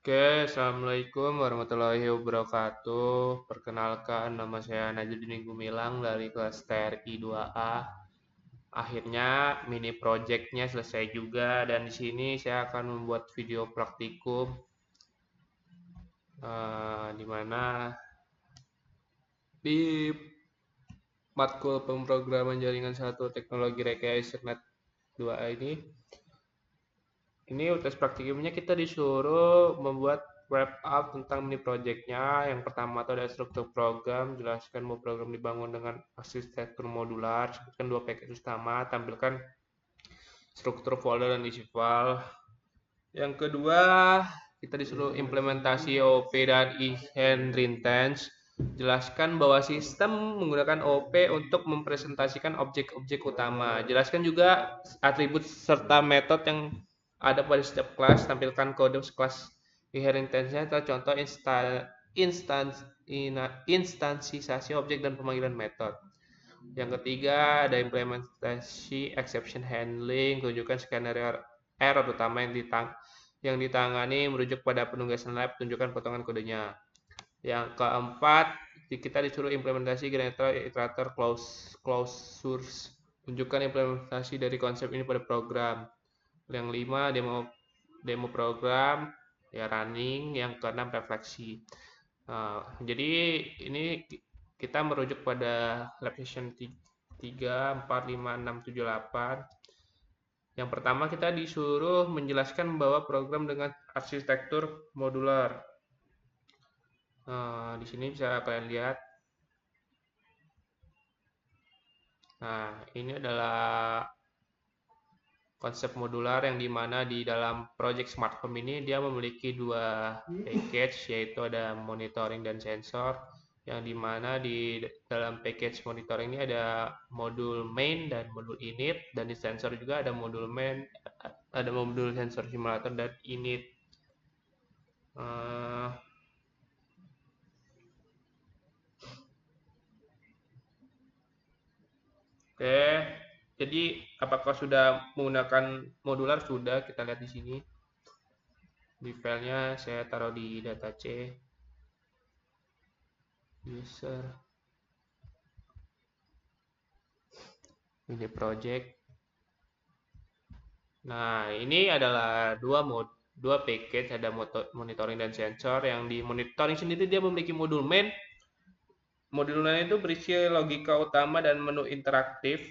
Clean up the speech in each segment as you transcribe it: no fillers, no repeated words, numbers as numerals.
Oke, Assalamualaikum warahmatullahi wabarakatuh. Perkenalkan, nama saya Najudin Gumilang dari kelas TRI 2A. Akhirnya mini projectnya selesai juga dan di sini saya akan membuat video praktikum di mana di matkul pemrograman jaringan satu teknologi rekayasa Ethernet 2A ini tes praktikumnya kita disuruh membuat wrap up tentang mini projectnya. Yang pertama itu ada struktur program, jelaskan mau program dibangun dengan arsitektur modular, sebutkan dua package utama, tampilkan struktur folder dan isi file. Yang kedua, kita disuruh implementasi OP dan inheritance. Jelaskan bahwa sistem menggunakan OP untuk mempresentasikan objek-objek utama. Jelaskan juga atribut serta metode yang ada pada setiap kelas. Tampilkan kode kelas inheritance-nya atau contoh instansisasi objek dan pemanggilan metode. Yang ketiga, ada implementasi exception handling. Tunjukkan skenario error utama yang ditangani merujuk pada penugasan lab. Tunjukkan potongan kodenya. Yang keempat, kita disuruh implementasi generator iterator clausures. Tunjukkan implementasi dari konsep ini pada program. Yang lima, demo program, ya running. Yang keenam, refleksi. Jadi ini kita merujuk pada lab session 3, 4, 5, 6, 7, 8. Yang pertama kita disuruh menjelaskan bahwa program dengan arsitektur modular. Di sini bisa kalian lihat. Nah, ini adalah konsep modular yang dimana di dalam project smart home ini dia memiliki dua package, yaitu ada monitoring dan sensor, yang dimana di dalam package monitoring ini ada modul main dan modul init, dan di sensor juga ada modul main, ada modul sensor simulator dan init. Oke, jadi apakah sudah menggunakan modular? Sudah, kita lihat di sini. Di filenya saya taruh di data C, user, ini project. Nah, ini adalah dua package, ada monitoring dan sensor. Yang di monitoring sendiri dia memiliki modul main. Modul main itu berisi logika utama dan menu interaktif,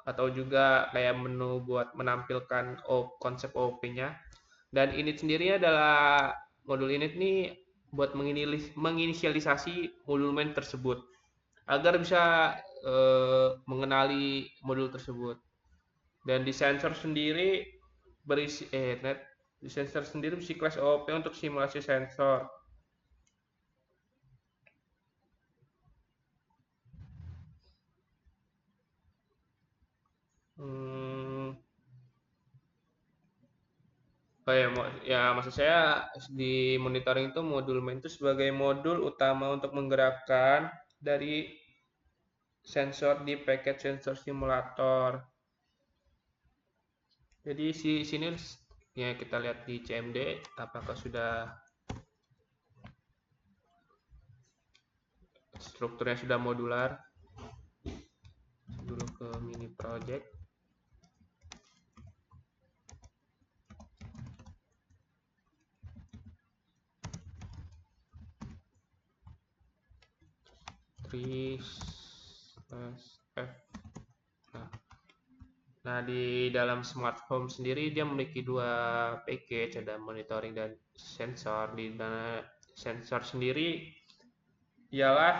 atau juga kayak menu buat menampilkan konsep OP-nya. Dan init sendiri adalah modul init nih buat menginisialisasi modul main tersebut agar bisa mengenali modul tersebut. Dan di sensor sendiri berisi di sensor sendiri berisi kelas OP untuk simulasi sensor. Oh ya, maksud saya di monitoring itu modul main itu sebagai modul utama untuk menggerakkan dari sensor di paket sensor simulator. Jadi sini ya kita lihat di CMD apakah sudah strukturnya sudah modular. Dulu ke mini project. F. Nah, di dalam smart home sendiri dia memiliki dua package, ada monitoring dan sensor. Di mana sensor sendiri ialah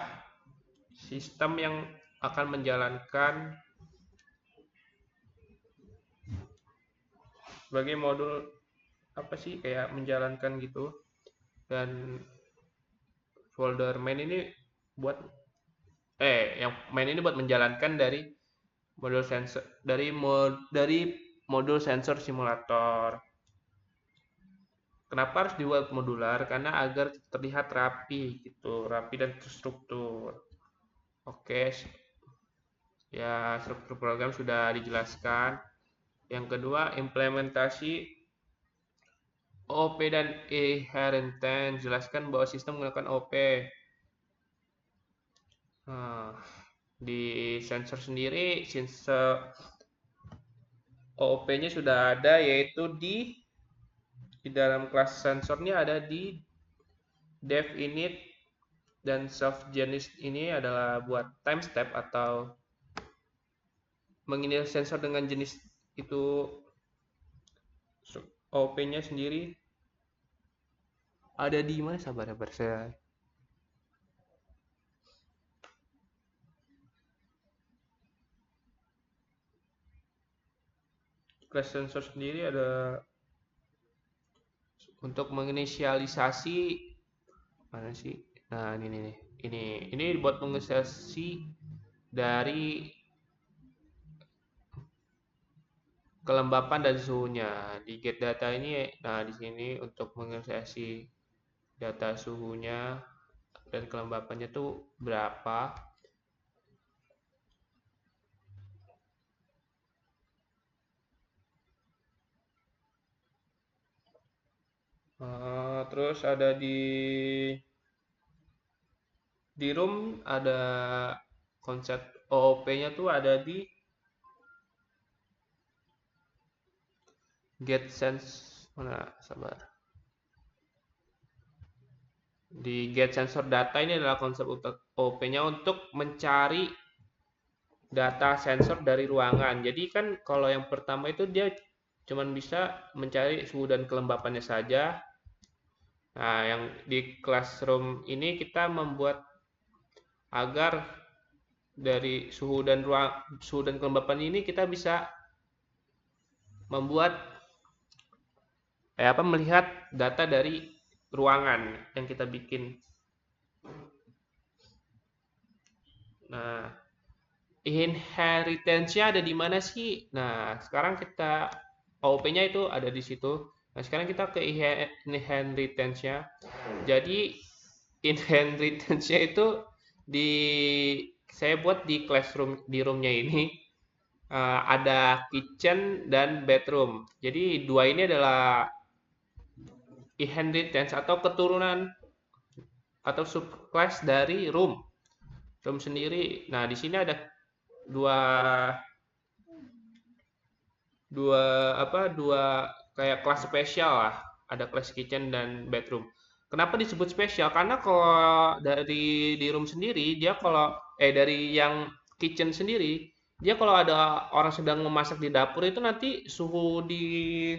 sistem yang akan menjalankan sebagai modul apa sih, kayak menjalankan gitu. Dan folder main ini buat yang main ini buat menjalankan dari modul sensor dari modul sensor simulator. Kenapa harus dibuat modular? Karena agar terlihat rapi gitu, rapi dan terstruktur. Oke, ya struktur program sudah dijelaskan. Yang kedua, implementasi OP dan inheritance. Jelaskan bahwa sistem menggunakan OP. Nah, di sensor sendiri, sensor OP-nya sudah ada, yaitu di dalam kelas sensornya ada di dev init, dan soft jenis ini adalah buat time step atau menginit sensor dengan jenis itu. OP-nya sendiri ada di mana, sabar ya saya. Kelas sensor sendiri ada untuk menginisialisasi, mana sih? Nah, ini nih. Ini buat menginisialisasi dari kelembapan dan suhunya. Di get data ini, nah di sini untuk menginisialisasi data suhunya dan kelembapannya tuh berapa. Terus ada di room ada konsep OOP-nya tuh ada di get sense, mana, sabar. Di get sensor data ini adalah konsep OOP-nya untuk mencari data sensor dari ruangan. Jadi kan kalau yang pertama itu dia cuman bisa mencari suhu dan kelembapannya saja. Nah, yang di classroom ini kita membuat agar dari suhu dan kelembapan ini kita bisa membuat melihat data dari ruangan yang kita bikin. Nah, inheritance-nya ada di mana sih? Nah, sekarang kita OOP-nya itu ada di situ. Nah, sekarang kita ke inheritance-nya. Jadi inheritance-nya itu di saya buat di classroom, di room-nya ini ada kitchen dan bedroom. Jadi dua ini adalah inheritance atau keturunan atau subclass dari room. Room sendiri. Nah, di sini ada dua dua kayak kelas spesial lah. Ada kelas kitchen dan bedroom. Kenapa disebut spesial? Karena kalau dari di room sendiri, dia kalau dari yang kitchen sendiri, dia kalau ada orang sedang memasak di dapur itu nanti suhu di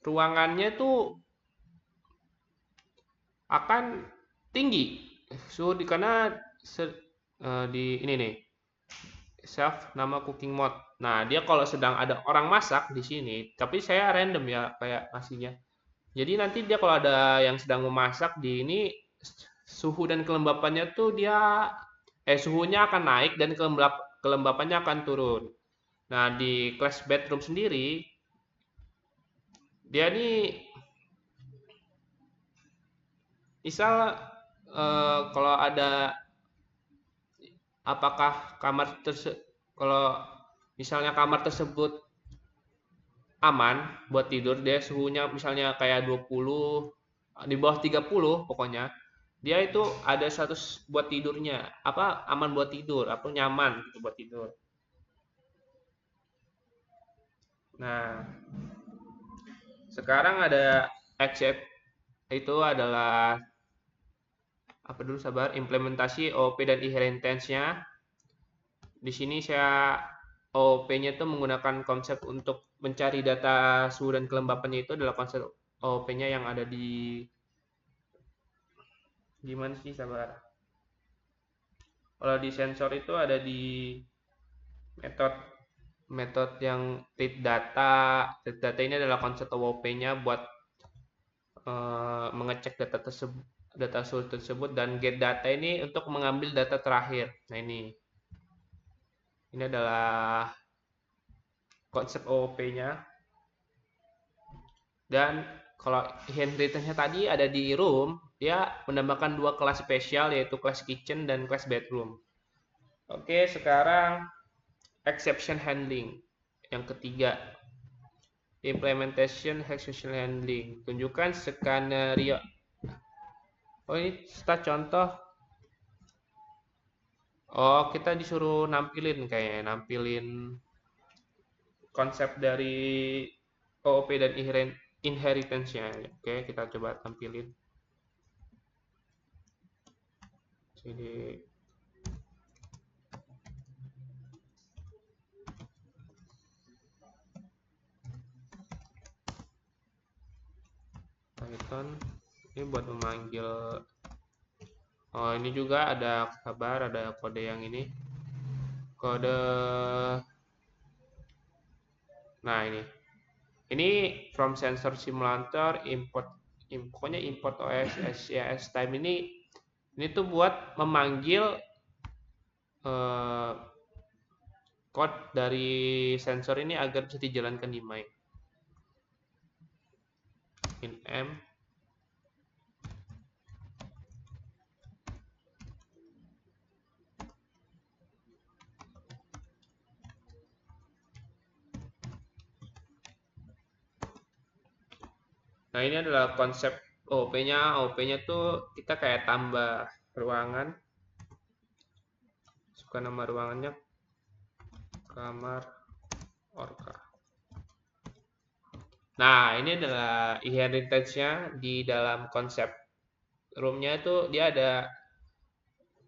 ruangannya tuh akan tinggi. Suhu di karena di ini nih, self nama cooking mode. Nah, dia kalau sedang ada orang masak di sini, tapi saya random ya kayak ngasihnya. Jadi nanti dia kalau ada yang sedang memasak di ini, suhu dan kelembapannya tuh dia suhunya akan naik dan kelembapannya akan turun. Nah, di class bedroom sendiri dia nih misal kalau ada apakah kalau misalnya kamar tersebut aman buat tidur, dia suhunya misalnya kayak 20, di bawah 30 pokoknya, dia itu ada status buat tidurnya apa aman buat tidur atau nyaman gitu buat tidur. Nah, sekarang ada accept, itu adalah apa dulu, sabar, implementasi OOP dan inheritance-nya. Di sini saya OOP-nya itu menggunakan konsep untuk mencari data suhu dan kelembapannya, itu adalah konsep OOP-nya yang ada di gimana sih, sabar. Kalau di sensor itu ada di metode metode yang read data. Read data ini adalah konsep OOP-nya buat mengecek data suhu tersebut, dan get data ini untuk mengambil data terakhir. Nah, ini adalah konsep OOP-nya. Dan kalau inheritance-nya tadi ada di room, dia menambahkan dua kelas spesial, yaitu kelas kitchen dan kelas bedroom. Oke, sekarang exception handling yang ketiga. implementation exception handling. Tunjukkan skenario. Oh, ini start contoh. Oh, kita disuruh nampilin kayaknya, nampilin konsep dari OOP dan inheritance-nya. Oke, kita coba tampilin. Sini. Python ini buat memanggil. Oh, ini juga ada kabar, ada kode yang ini. Kode. Nah, ini from sensor simulator import, pokoknya import OS SCS time ini tuh buat memanggil code dari sensor ini agar bisa dijalankan di main. In M. Nah, ini adalah konsep OOP-nya. OOP-nya tuh kita kayak tambah ruangan. Suka nama ruangannya kamar orka. Nah, ini adalah inheritance-nya di dalam konsep room-nya itu dia ada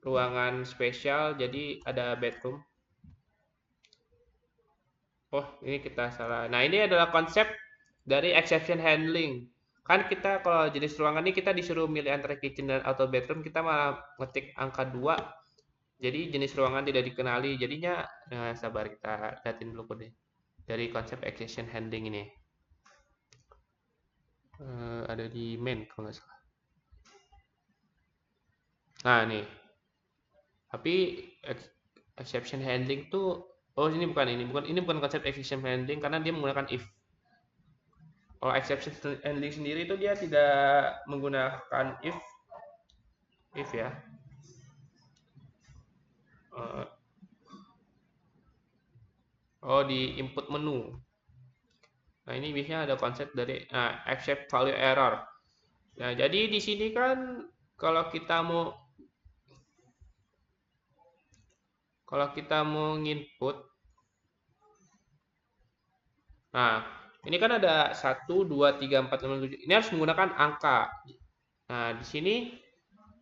ruangan spesial, jadi ada bedroom. Oh, ini kita salah. Nah, ini adalah konsep dari exception handling. Kan kita kalau jenis ruangan ini kita disuruh milih antara kitchen dan atau bedroom, kita malah ngetik angka 2. Jadi jenis ruangan tidak dikenali. Jadinya sabar, kita lihatin dulu kode dari konsep exception handling ini. Ada di main kalau nggak salah. Nah, nih. Tapi exception handling tuh ini bukan konsep exception handling karena dia menggunakan if. Kalau exception handling sendiri itu dia tidak menggunakan if ya. Di input menu. Nah, ini biasanya ada konsep dari accept value error. Nah, jadi di sini kan kalau kita mau nginput, nah ini kan ada 1, 2, 3, 4, 5, 7. Ini harus menggunakan angka. Nah, di sini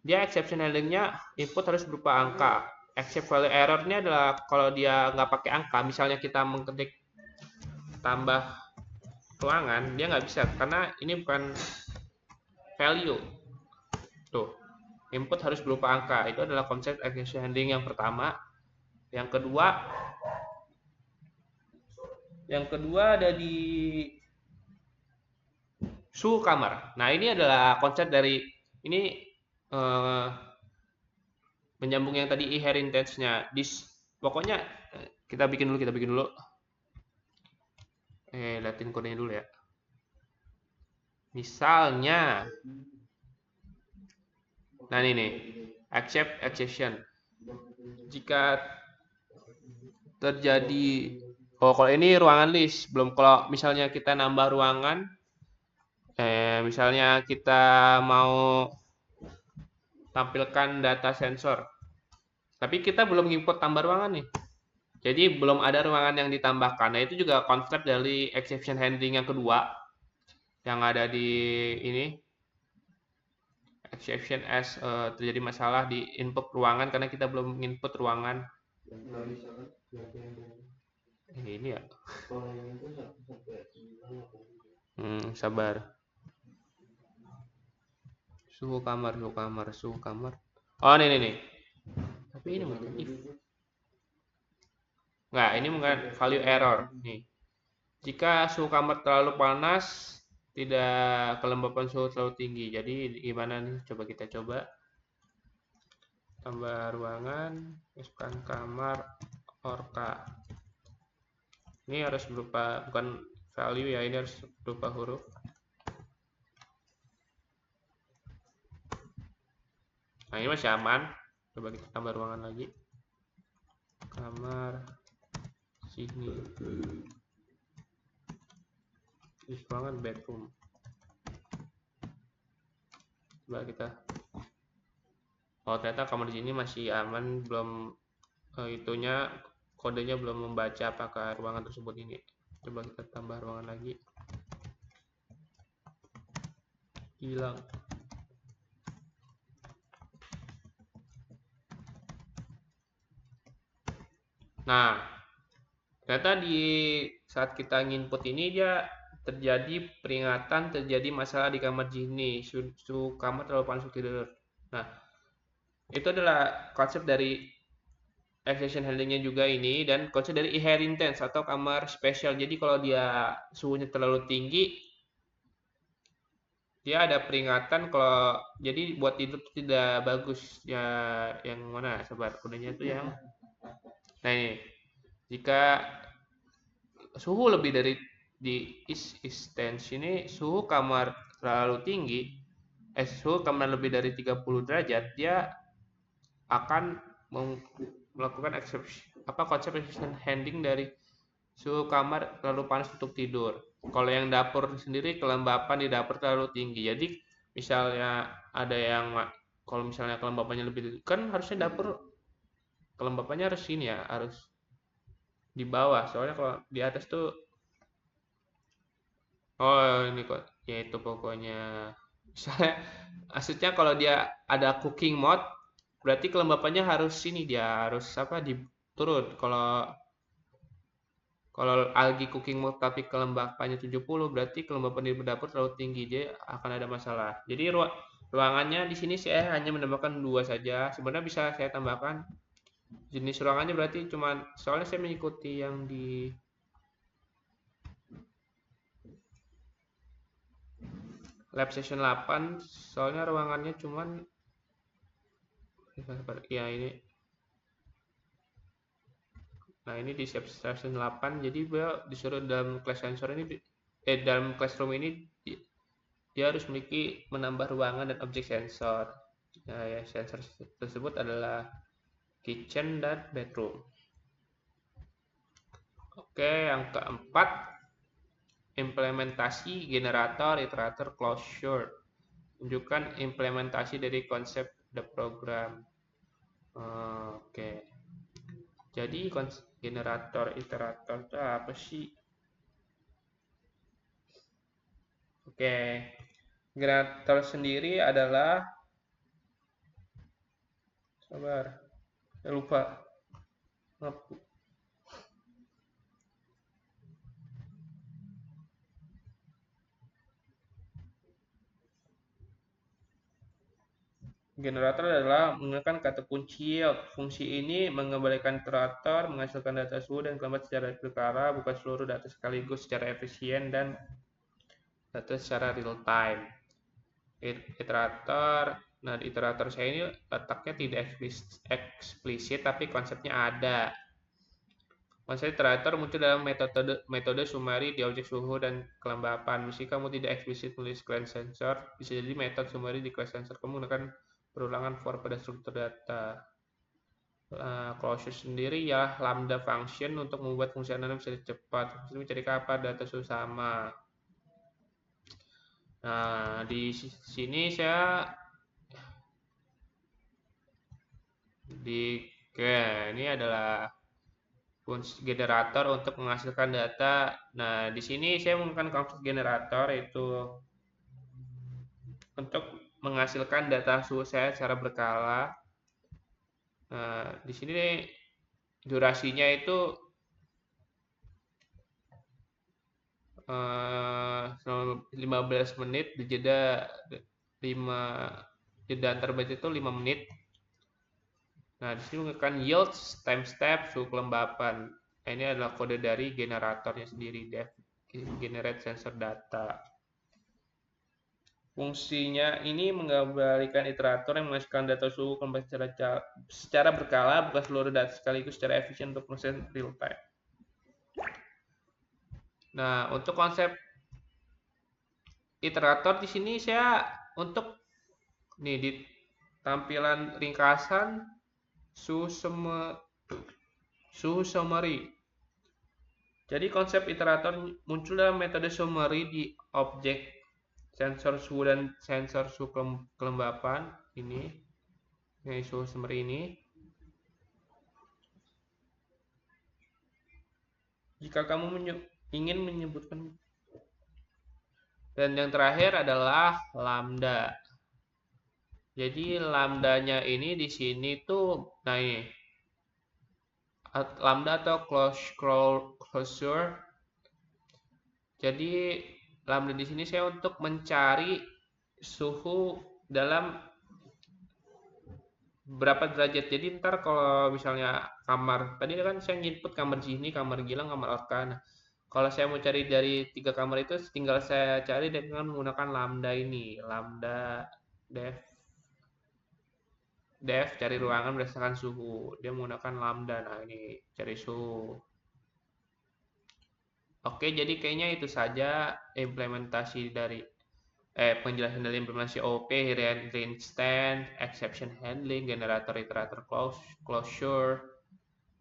dia exception handlingnya input harus berupa angka. Accept value error-nya adalah kalau dia nggak pakai angka, misalnya kita mengetik tambah ruangan, dia nggak bisa karena ini bukan value. Tuh, input harus berupa angka. Itu adalah konsep exception handling yang pertama. Yang kedua ada di suhu kamar. Nah, ini adalah konsep dari ini menyambung yang tadi inheritance-nya. Pokoknya kita bikin dulu. Liatin kodenya dulu ya. Misalnya, nah ini nih, accept exception. Jika terjadi, kalau ini ruangan list, belum. Kalau misalnya kita nambah ruangan, misalnya kita mau tampilkan data sensor, tapi kita belum import tambah ruangan nih. Jadi belum ada ruangan yang ditambahkan. Nah, itu juga konsep dari exception handling yang kedua yang ada di ini. Exception as terjadi masalah di input ruangan karena kita belum input ruangan. Ini ya. Sabar. Suhu kamar. Oh, nih. Tapi ini bukan if. Nggak, ini bukan value error. Nih. Jika suhu kamar terlalu panas, tidak kelembapan suhu terlalu tinggi. Jadi gimana nih? Coba kita coba. Tambah ruangan, masukkan kamar orka. Ini harus berupa bukan value ya, ini harus berupa huruf. Nah, ini masih aman. Coba kita tambah ruangan lagi. Kamar sini. Di ruangan bedroom. Coba kita. Oh, ternyata kamar di sini masih aman, belum itunya kodenya belum membaca apakah ruangan tersebut ini. Coba kita tambah ruangan lagi. Hilang. Nah, ternyata di saat kita nginput ini dia terjadi peringatan terjadi masalah di kamar Jinny, suhu kamar terlalu panas untuk tidur. Nah, itu adalah konsep dari exception handlingnya juga ini, dan konsep dari inheritance atau kamar spesial. Jadi kalau dia suhunya terlalu tinggi, dia ada peringatan kalau jadi buat tidur tidak bagus ya. Yang mana sobat kodenya itu yang nah ini, jika suhu lebih dari di extension ini, suhu kamar terlalu tinggi, suhu kamar lebih dari 30 derajat, dia akan melakukan konsep exception handling dari suhu kamar terlalu panas untuk tidur. Kalau yang dapur sendiri, kelembapan di dapur terlalu tinggi. Jadi misalnya ada yang kalau misalnya kelembapannya lebih tinggi, kan harusnya dapur kelembapannya harus ini ya, harus di bawah. Soalnya kalau di atas tuh, oh ini kok, ya itu pokoknya. Misalnya, maksudnya kalau dia ada cooking mode, berarti kelembapannya harus ini, dia harus apa, diturun. Kalau kalau algi cooking mode tapi kelembapannya 70, berarti kelembapan di dapur terlalu tinggi, dia akan ada masalah. Jadi ruangannya di sini saya hanya menambahkan 2 saja. Sebenarnya bisa saya tambahkan jenis ruangannya, berarti cuma soalnya saya mengikuti yang di lab session 8, soalnya ruangannya cuman ya ini. Nah, ini di session 8, jadi beliau disuruh dalam class sensor ini dalam classroom ini dia harus menambah ruangan dan objek sensor. Nah, ya, sensor tersebut adalah kitchen dan bedroom. Oke, yang keempat, implementasi generator iterator closure. Tunjukkan implementasi dari konsep the program. Oke. Jadi generator iterator itu apa sih? Oke. Generator sendiri adalah, sabar, saya lupa. Generator adalah menggunakan kata kunci yield. Fungsi ini mengembalikan iterator, menghasilkan data suhu dan kelembapan secara berkala, bukan seluruh data sekaligus secara efisien dan data secara real time. Iterator, nah di iterator saya ini letaknya tidak eksplisit, tapi konsepnya ada. Konsep iterator muncul dalam metode summary di objek suhu dan kelembapan. Meski kamu tidak eksplisit menulis class sensor, bisa jadi metode summary di class sensor kamu menggunakan perulangan for pada struktur data. Closure sendiri ya lambda function untuk membuat fungsi analis bisa cepat. Bisa mencari kapan data suhu sama. Nah, di sini saya ini adalah fungsi generator untuk menghasilkan data. Nah, di sini saya menggunakan konsep generator itu untuk menghasilkan data suhu saya secara berkala. Nah, di sini durasinya itu 15 menit, jeda antar batch itu 5 menit. Nah, di sini menggunakan yield, time step, suhu kelembapan. Nah, ini adalah kode dari generatornya sendiri, generate sensor data. Fungsinya ini mengembalikan iterator yang menghasilkan data suhu kelembapan secara berkala, bukan seluruh data sekaligus secara efisien untuk proses real time. Nah, untuk konsep iterator di sini saya untuk nih di tampilan ringkasan suhu summary. Jadi konsep iterator muncul dalam metode summary di objek sensor suhu dan sensor suhu kelembapan ini, suhu summary ini. Jika kamu ingin menyebutkan, dan yang terakhir adalah lambda. Jadi lambdanya ini di sini tuh, nah ini lambda atau closure. Jadi lambda di sini saya untuk mencari suhu dalam berapa derajat. Jadi ntar kalau misalnya kamar tadi kan saya input kamar sini, kamar Gilang, kamar Orka. Nah, kalau saya mau cari dari 3 kamar itu tinggal saya cari dengan menggunakan lambda ini, lambda def cari ruangan berdasarkan suhu. Dia menggunakan lambda. Nah, ini cari suhu. Oke, jadi kayaknya itu saja implementasi dari penjelasan dari implementasi OP, range stand, exception handling, generator iterator closure.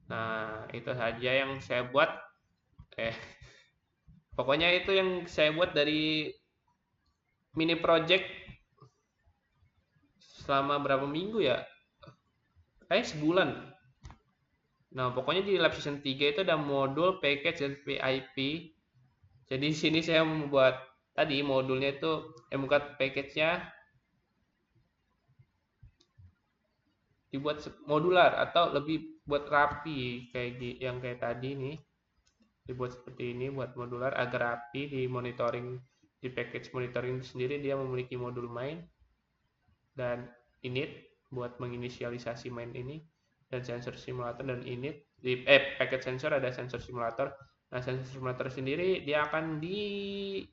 Nah, itu saja yang saya buat. Pokoknya itu yang saya buat dari mini project selama berapa minggu ya? Sebulan. Nah, pokoknya di lab season 3 itu ada modul, package, dan VIP. Jadi di sini saya membuat tadi modulnya itu membuat package-nya dibuat modular atau lebih buat rapi kayak yang kayak tadi nih. Dibuat seperti ini buat modular agar rapi di monitoring, di package monitoring sendiri dia memiliki modul main dan init buat menginisialisasi main ini, dan sensor simulator dan init di package sensor ada sensor simulator. Nah, sensor simulator sendiri dia akan di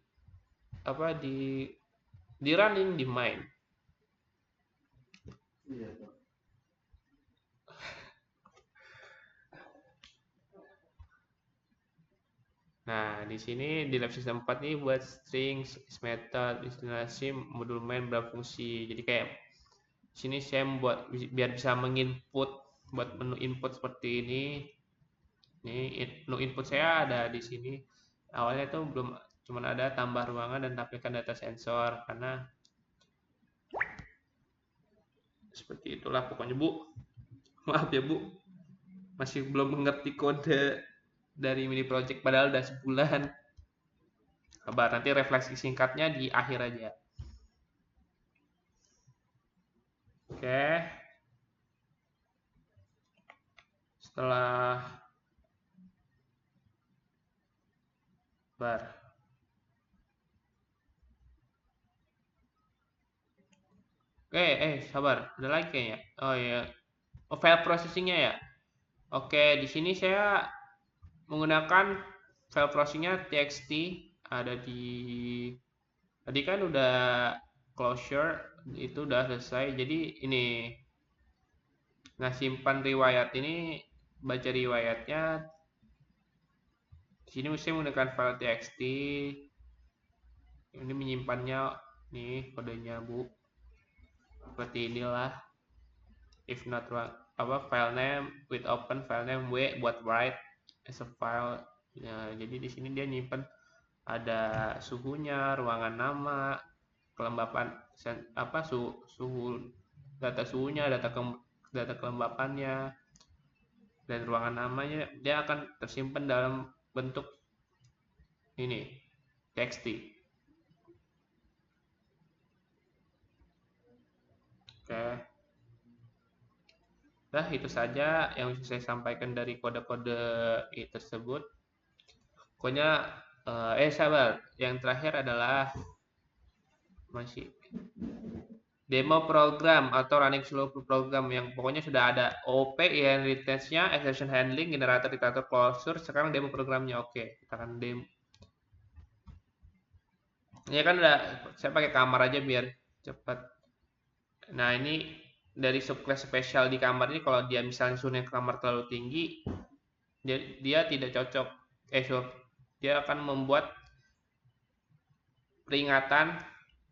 running di main. Nah, di sini di lab system 4 nih buat string, method, destinasi, modul main berfungsi. Jadi kayak sini saya membuat biar bisa menginput buat menu input seperti ini. Nih menu input saya ada di sini. Awalnya tuh belum, cuman ada tambah ruangan dan tampilkan data sensor karena seperti itulah pokoknya Bu. Maaf ya Bu, masih belum mengerti kode dari mini project padahal udah sebulan. Sabar, nanti refleksi singkatnya di akhir aja. Oke. Setelah bar. Sabar, ada lagi kayaknya. Oh ya, file processingnya ya. Oke, di sini saya menggunakan file processingnya txt, ada di tadi kan udah closure itu udah selesai. Jadi ini, nah simpan riwayat ini, baca riwayatnya. Di sini mesti menggunakan file txt. Ini menyimpannya nih kodenya Bu. Seperti inilah. If not file name with open file name w buat write as a file. Nah, jadi di sini dia nyimpan ada suhunya, ruangan nama, kelembapan suhu, data suhunya, data kelembapannya, dan ruangan namanya dia akan tersimpan dalam bentuk ini txt. Oke. Nah, itu saja yang bisa saya sampaikan dari kode-kode tersebut. Pokoknya sabar. Yang terakhir adalah masih demo program atau running seluruh program yang pokoknya sudah ada OP, inheritance-nya, exception handling, generator, iterator, closure. Sekarang demo programnya. Oke, kita akan demo. Ini kan udah, saya pakai kamar aja biar cepat. Nah, ini dari subclass spesial di kamar ini, kalau dia misalnya suhunya kamar terlalu tinggi, dia tidak cocok. Dia akan membuat peringatan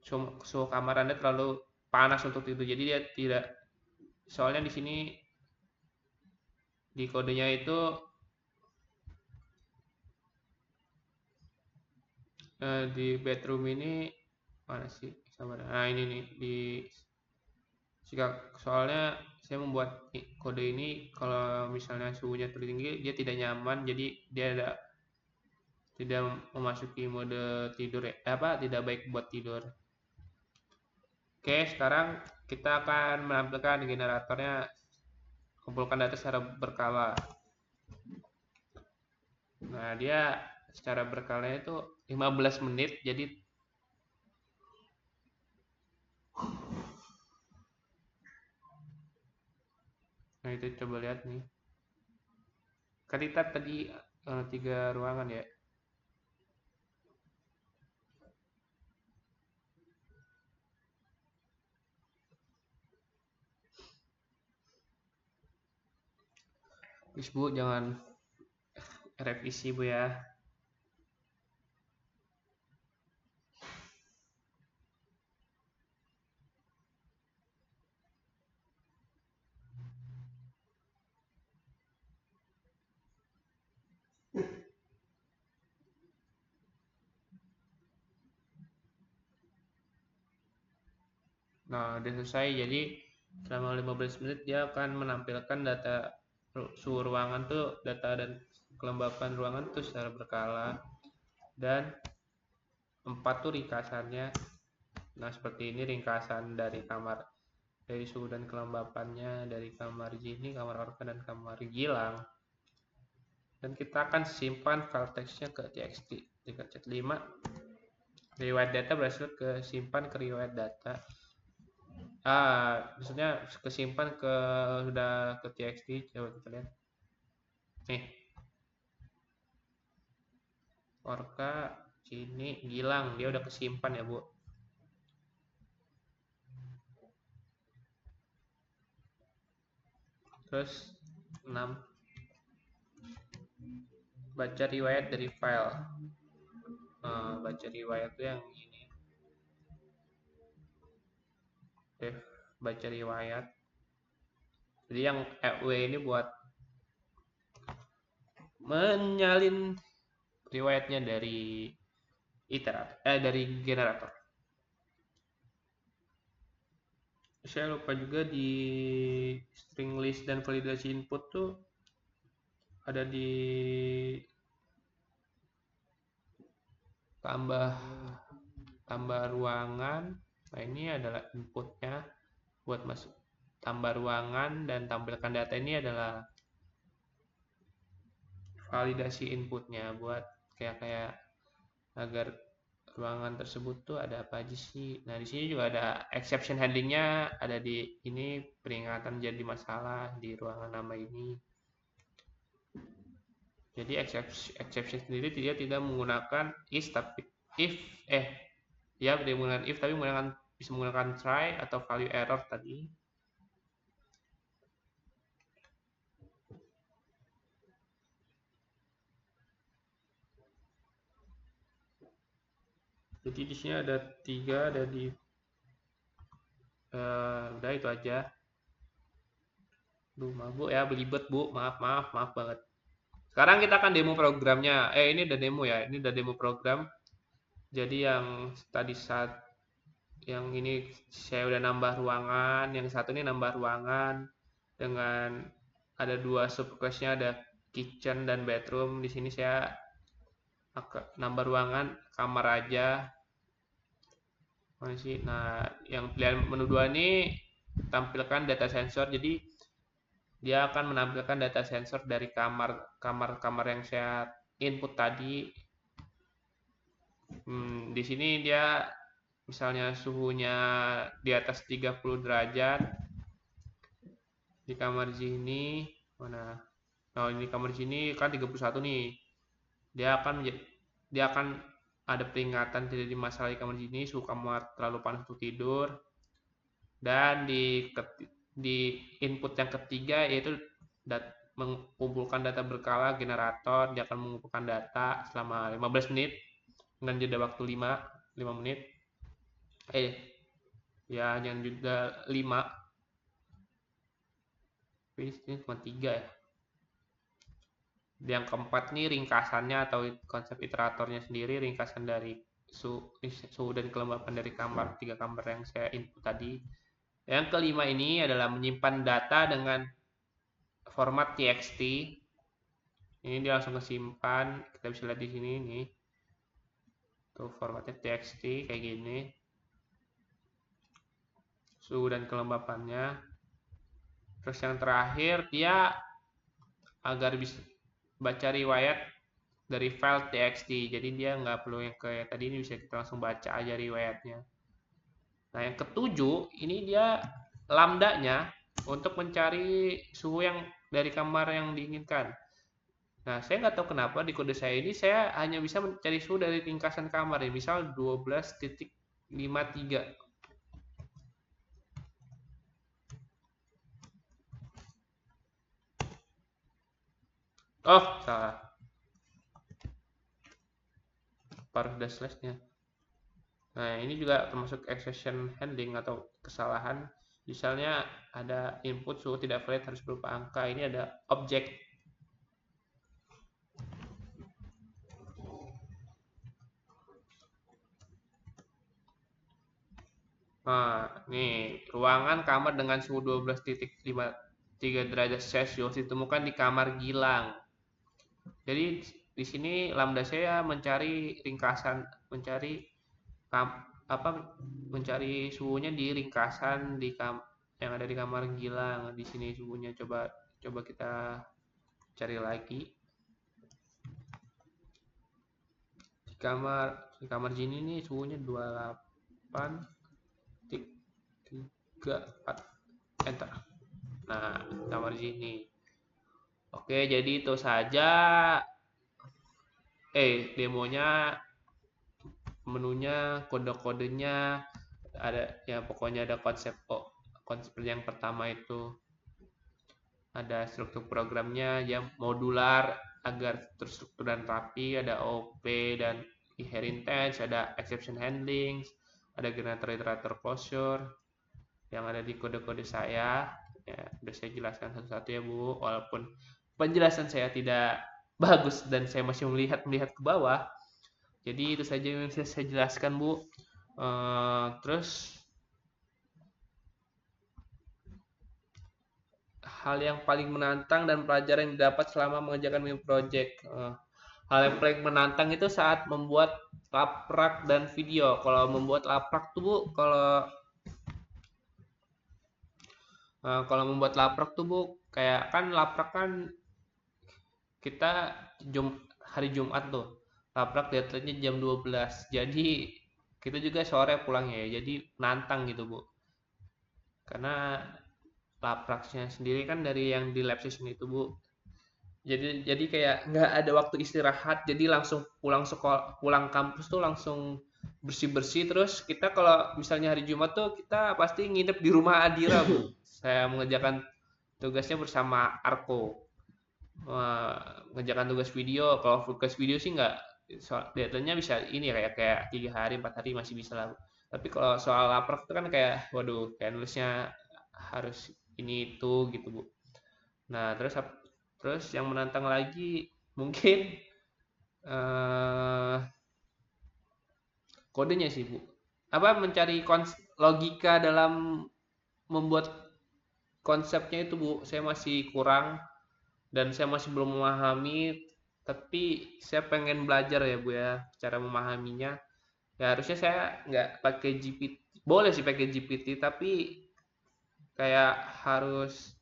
suhu kamar Anda terlalu panas untuk itu. Jadi dia tidak, soalnya di sini di kodenya itu Di bedroom ini mana sih? Nah ini nih di soalnya saya membuat kode ini kalau misalnya suhunya tertinggi dia tidak nyaman, jadi dia tidak memasuki mode tidur tidak baik buat tidur. Oke, sekarang kita akan menampilkan generatornya, kumpulkan data secara berkala. Nah, dia secara berkalanya itu 15 menit, jadi nah itu coba lihat nih. Kan kita tadi 3 ruangan ya. Please Bu, jangan revisi Bu ya. Nah, udah selesai. Jadi selama 15 menit dia akan menampilkan data suhu ruangan tuh, data dan kelembapan ruangan tuh secara berkala, dan 4 tuh ringkasannya. Nah, seperti ini ringkasan dari suhu dan kelembapannya dari kamar Jini, kamar Orka, dan kamar Gilang. Dan kita akan simpan file teksnya ke txt. Jika chat 5 riwayat data berhasil simpan ke riwayat data. Maksudnya kesimpan sudah ke txt. Coba kita lihat nih, Orka, Jini, Gilang, dia udah kesimpan ya Bu. Terus 6, baca riwayat dari file. Baca riwayat itu yang ini. Oke, baca riwayat. Jadi yang W ini buat menyalin riwayatnya dari dari generator. Saya lupa juga di string list dan validasi input tuh ada di tambah ruangan. Nah, ini adalah inputnya buat masuk tambah ruangan, dan tampilkan data ini adalah validasi inputnya buat kayak agar ruangan tersebut tuh ada apa aja sih. Nah, di sini juga ada exception handlingnya, ada di ini peringatan jadi masalah di ruangan nama ini. Jadi exception sendiri dia tidak menggunakan dia menggunakan if tapi bisa menggunakan try atau value error tadi. Jadi di sini ada 3, ada di udah itu aja. Maaf Bu ya, belibet Bu, maaf banget. Sekarang kita akan demo programnya. Ini udah demo ya, ini udah demo program. Jadi yang tadi saat yang ini saya udah nambah ruangan, yang satu ini nambah ruangan dengan ada 2 subclassnya, ada kitchen dan bedroom. Di sini saya nambah ruangan kamar aja. Nah, yang pilihan menu 2 ini tampilkan data sensor. Jadi dia akan menampilkan data sensor dari kamar yang saya input tadi. Di sini dia misalnya suhunya di atas 30 derajat di kamar sini. Mana? Nah, ini kamar sini kan 31 nih. Dia akan ada peringatan terjadi masalah di kamar sini, suhu kamar terlalu panas untuk tidur. Dan di input yang ketiga yaitu mengumpulkan data berkala generator. Dia akan mengumpulkan data selama 15 menit dengan jeda waktu 5 menit. Ya jangan juga 5, ini cuma 3 ya. Yang keempat nih ringkasannya atau konsep iteratornya sendiri, ringkasan dari suhu dan kelembapan dari tiga kamar yang saya input tadi. Yang kelima ini adalah menyimpan data dengan format txt. Ini dia langsung kesimpan, kita bisa lihat di sini nih. Tuh formatnya txt kayak gini. Suhu dan kelembapannya. Terus yang terakhir dia agar bisa baca riwayat dari file txt. Jadi dia nggak perlu yang kayak tadi, ini bisa kita langsung baca aja riwayatnya. Nah, yang ketujuh ini dia lambdanya untuk mencari suhu yang dari kamar yang diinginkan. Nah, saya nggak tahu kenapa di kode saya ini saya hanya bisa mencari suhu dari ringkasan kamar ya, misal 12.53. Oh, salah. Harus ada slashnya. Nah, ini juga termasuk exception handling atau kesalahan. Misalnya ada input suhu tidak valid harus berupa angka. Ini ada objek. Nah, nih, ruangan kamar dengan suhu 12.53 derajat Celcius ditemukan di kamar Gilang. Jadi di sini lambda saya mencari ringkasan, mencari suhunya di ringkasan yang ada di kamar Gilang. Di sini suhunya coba kita cari lagi. Di kamar Jini nih suhunya 28 4 enter. Nah, kamar sini. Oke, jadi itu saja demonya, menunya, kode-kodenya ada ya, pokoknya ada konsep yang pertama itu ada struktur programnya yang modular agar terstruktur dan rapi, ada OP dan inheritance, ada exception handling, ada generator closure yang ada di kode-kode saya. Ya, udah saya jelaskan satu-satu ya Bu, walaupun penjelasan saya tidak bagus dan saya masih melihat ke bawah. Jadi itu saja yang bisa saya jelaskan Bu. Terus hal yang paling menantang dan pelajaran yang didapat selama mengerjakan mini project. Hal yang paling menantang itu saat membuat laprak dan video. Kalau membuat laprak tuh Bu, kalau membuat laprak tuh Bu, kayak kan laprak kan kita hari Jumat tuh. Laprak deadline-nya jam 12. Jadi kita juga sore pulangnya ya. Jadi nantang gitu, Bu. Karena lapraknya sendiri kan dari yang di lab session itu, Bu. Jadi kayak nggak ada waktu istirahat. Jadi langsung pulang kampus tuh langsung bersih-bersih. Terus kita kalau misalnya hari Jumat tuh kita pasti nginep di rumah Adira, Bu. Saya mengerjakan tugasnya bersama Arko. Mengerjakan tugas video. Kalau tugas video sih nggak, deadline-nya bisa ini kayak 3 hari 4 hari masih bisa lah. Tapi kalau soal laprak itu kan kayak waduh, kayak nulisnya harus ini itu gitu Bu. Nah, terus yang menantang lagi mungkin kodenya sih Bu. Mencari logika dalam membuat konsepnya itu Bu. Saya masih kurang dan saya masih belum memahami, tapi saya pengen belajar ya Bu ya cara memahaminya. Ya harusnya saya nggak pakai GPT, boleh sih pakai GPT, tapi kayak harus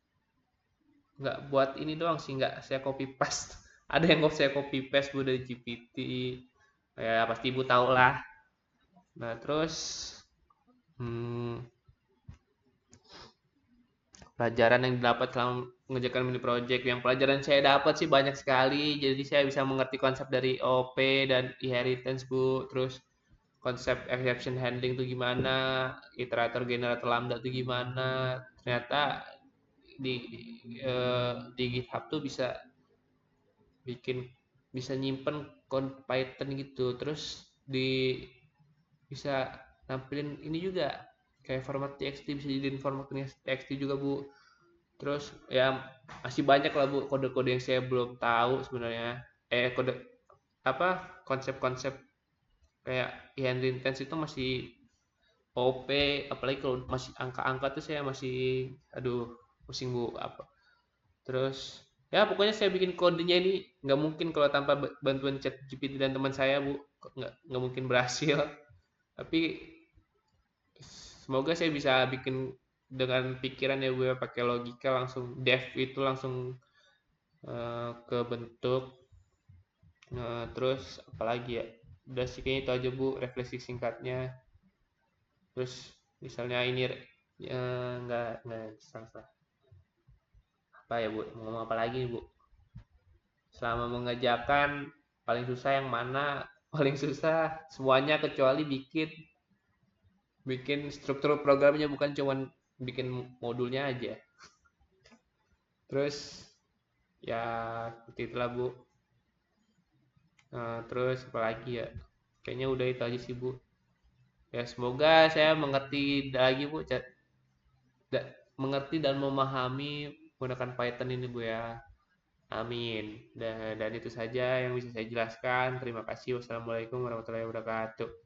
nggak buat ini doang sih, nggak saya copy paste. Ada yang saya copy paste Bu dari GPT, ya pasti Ibu tahu lah. Nah terus pelajaran yang didapat selama mengerjakan mini project, yang pelajaran saya dapat sih banyak sekali. Jadi saya bisa mengerti konsep dari OP dan inheritance Bu. Terus konsep exception handling itu gimana, iterator generator lambda itu gimana. Ternyata di GitHub tuh bisa nyimpen code Python gitu. Terus bisa nampilin ini juga kayak format txt, bisa jadiin format txt juga Bu. Terus ya masih banyak lah Bu kode-kode yang saya belum tahu sebenarnya, konsep-konsep kayak Henry Intense itu masih OP, apalagi kalau masih angka-angka tuh saya masih aduh pusing bu apa. Terus ya pokoknya saya bikin kodenya ini nggak mungkin kalau tanpa bantuan chat GPT dan teman saya bu, nggak mungkin berhasil. Tapi semoga saya bisa bikin dengan pikiran ya bu ya, pakai logika langsung dev itu langsung kebentuk. Terus apalagi ya, udah sih kayaknya itu aja bu refleksi singkatnya. Terus misalnya ini nggak salah apa ya bu, mau ngomong apa lagi nih bu, selama mengerjakan paling susah yang mana? Paling susah semuanya kecuali bikin bikin struktur programnya, bukan cuman bikin modulnya aja. Terus ya seperti itulah bu. Terus apa lagi ya, kayaknya udah itu aja sih bu. Ya semoga saya mengerti lagi bu, mengerti dan memahami menggunakan Python ini bu ya. Amin. Dan itu saja yang bisa saya jelaskan. Terima kasih. Wassalamualaikum warahmatullahi wabarakatuh.